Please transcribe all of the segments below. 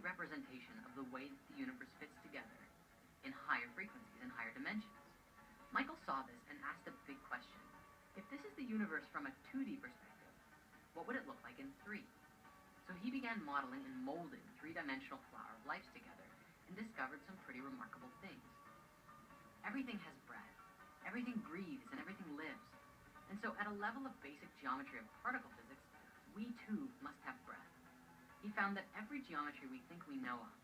representation of the way that the universe fits together in higher frequencies and higher dimensions. Michael saw this and asked a big question. If this is the universe from a 2D perspective, what would it look like in 3? So he began modeling and molding three-dimensional flower of lives together and discovered some pretty remarkable things. Everything has breath, everything breathes, and everything lives. And so at a level of basic geometry of particle physics, we too must have breath. He found that every geometry we think we know of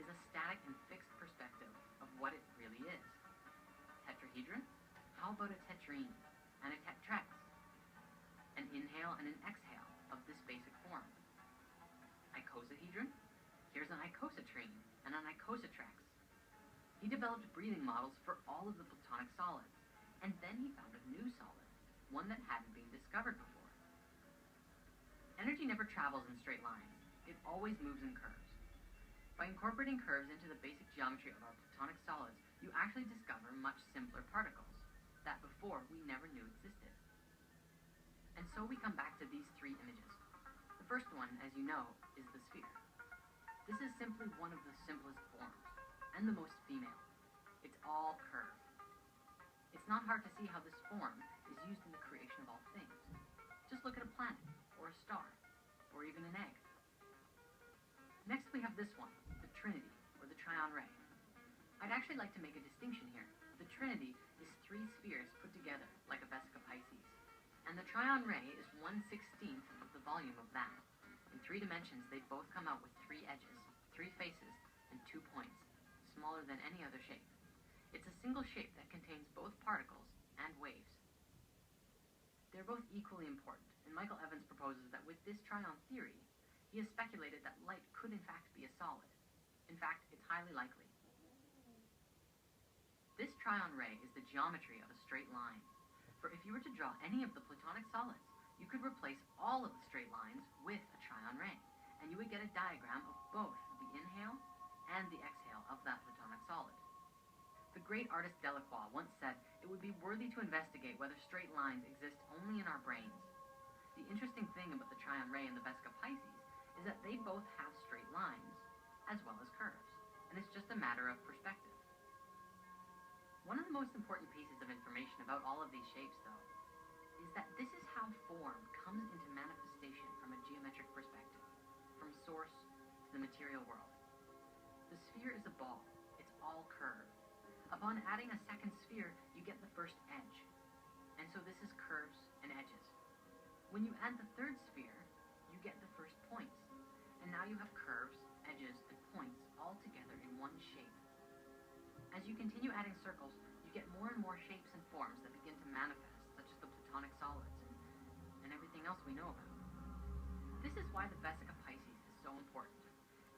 is a static and fixed perspective of what it really is. Tetrahedron? How about a tetrene and a tetrax? An inhale and an exhale of this basic form. Icosahedron? Here's an icosatrene and an icosatrax. He developed breathing models for all of the Platonic solids, and then he found a new solid, one that hadn't been discovered before. Energy never travels in straight lines. It always moves in curves. By incorporating curves into the basic geometry of our Platonic solids, you actually discover much simpler particles that before we never knew existed. And so we come back to these three images. The first one, as you know, is the sphere. This is simply one of the simplest forms, and the most female. It's all curved. It's not hard to see how this form is used in the creation of all things. Just look at a planet, or a star, or even an egg. Next we have this one, the Trinity, or the Trion Ray. I'd actually like to make a distinction here. The Trinity is 3 spheres put together like a vesica Pisces, and the Trion Ray is 1/16 of the volume of that. In 3 dimensions, they both come out with 3 edges, 3 faces, and 2 points, smaller than any other shape. It's a single shape that contains both particles and waves. They're both equally important, and Michael Evans proposes that with this Trion theory, he has speculated that light could in fact be a solid. In fact, it's highly likely. This Trion Ray is the geometry of a straight line. For if you were to draw any of the Platonic solids, you could replace all of the straight lines with a Trion Ray, and you would get a diagram of both the inhale and the exhale of that Platonic solid. The great artist Delacroix once said it would be worthy to investigate whether straight lines exist only in our brains. The interesting thing about the Trion Ray and the vesica Pisces is that they both have straight lines, as well as curves, and it's just a matter of perspective. One of the most important pieces of information about all of these shapes, though, is that this is how form comes into manifestation from a geometric perspective, from source to the material world. The sphere is a ball. It's all curved. Upon adding a second sphere, you get the first edge. And so this is curves and edges. When you add the third sphere, you get the first points. And now you have curves, edges, and points all together in one shape. As you continue adding circles, you get more and more shapes and forms that begin to manifest, such as the Platonic solids and everything else we know about. This is why the vesica Pisces is so important.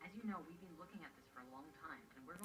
As you know, we've been looking at this for a long time, and we're